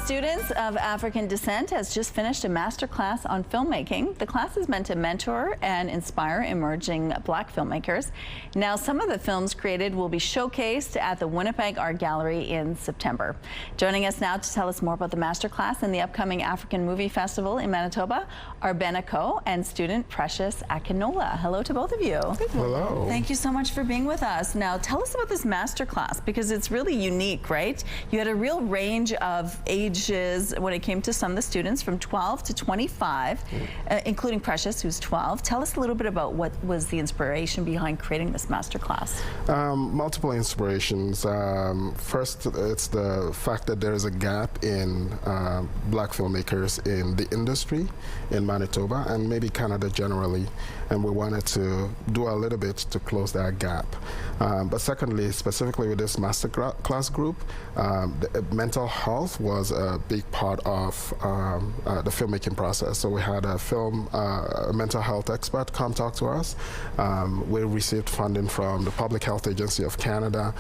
students of African descent has just finished a master class on filmmaking. The class is meant to mentor and inspire emerging Black filmmakers. Now, some of the films created will be showcased at the Winnipeg Art Gallery in September. Joining us now to tell us more about the master class and the upcoming African Movie Festival in Manitoba are Ben Akoh and student Precious Akinola. Hello to both of you. Hello. Thank you so much for being with us. Now, tell us about this master class, because it's really unique, right? You had a real range of ages when it came to some of the students from 12 to 25, including Precious, who's 12. Tell us a little bit about what was the inspiration behind creating this master class. Multiple inspirations. First, it's the fact that there is a gap in Black filmmakers in the industry in Manitoba and maybe Canada generally, and we wanted to do a little bit to close that gap. But secondly, specifically with this master class group, the mental health was a big part of the filmmaking process. So we had a mental health expert come talk to us. We received funding from the Public Health Agency of Canada,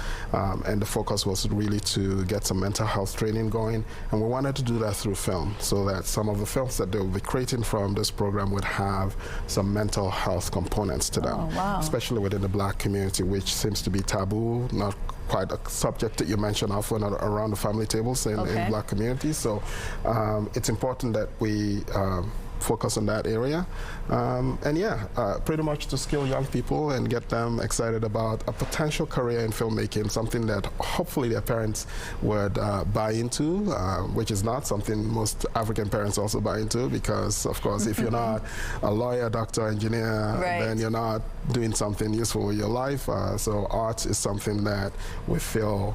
and the focus was really to get some mental health training going. And we wanted to do that through film, so that some of the films that they will be creating from this program would have some mental health components to them, especially within the Black community, which seems to be taboo, not quite a subject that you mention often around the family tables in Black communities. So it's important that we focus on that area, and pretty much to skill young people and get them excited about a potential career in filmmaking, something that hopefully their parents would buy into, which is not something most African parents also buy into, because of course if you're not a lawyer, doctor, engineer, then you're not doing something useful with your life. So art is something that we feel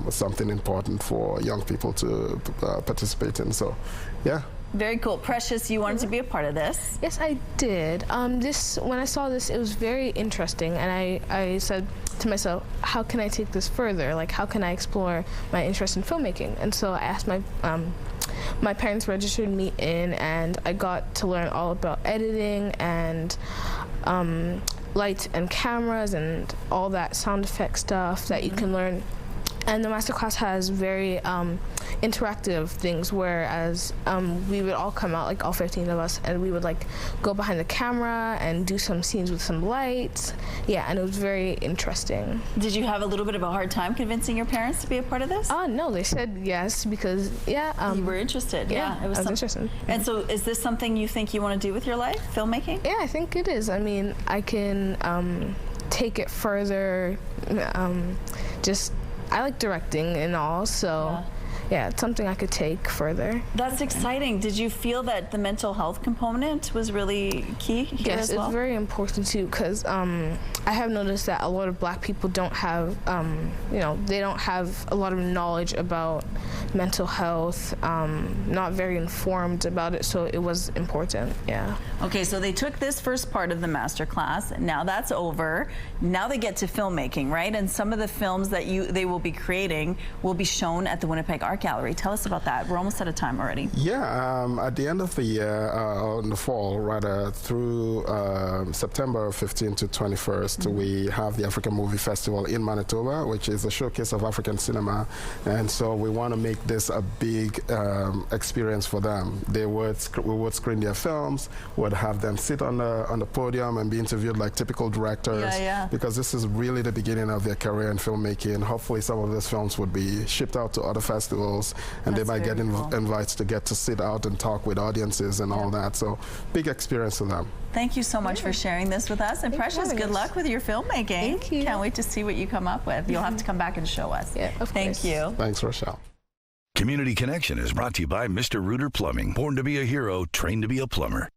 is something important for young people to participate in. So Very cool. Precious, you wanted to be a part of this. Yes, I did. When I saw this, it was very interesting, and I said to myself, how can I take this further? Like, how can I explore my interest in filmmaking? And so I asked my parents registered me in, and I got to learn all about editing and lights and cameras and all that sound effect stuff that you can learn. And the masterclass has very interactive things, whereas we would all come out, like all 15 of us, and we would like go behind the camera and do some scenes with some lights. Yeah, and it was very interesting. Did you have a little bit of a hard time convincing your parents to be a part of this? No, they said yes, because you were interested. Yeah, I was interested. And so is this something you think you want to do with your life, filmmaking? Yeah, I think it is. I mean, I can take it further. I like directing and all, so yeah, it's something I could take further. That's exciting. Did you feel that the mental health component was really key here as well? Yes, it's very important too, because I have noticed that a lot of Black people don't have, they don't have a lot of knowledge about mental health, not very informed about it, so it was important, Okay, so they took this first part of the master class. Now that's over. Now they get to filmmaking, right? And some of the films that they will be creating will be shown at the Winnipeg Art Gallery. Tell us about that. We're almost out of time already. Yeah, at the end of the year, in the fall, rather, through September 15th to 21st, we have the African Movie Festival in Manitoba, which is a showcase of African cinema. And so we want to make this a big experience for them. We would screen their films, would have them sit on the podium and be interviewed like typical directors, because this is really the beginning of their career in filmmaking. Hopefully some of these films would be shipped out to other festivals, and they might get invites to get to sit out and talk with audiences and all that. So big experience for them. Thank you so much for sharing this with us. And Precious, good luck with your filmmaking. Thank you. Can't wait to see what you come up with. You'll have to come back and show us. Yeah, of course. Thank you. Thanks, Rochelle. Community Connection is brought to you by Mr. Reuter Plumbing. Born to be a hero, trained to be a plumber.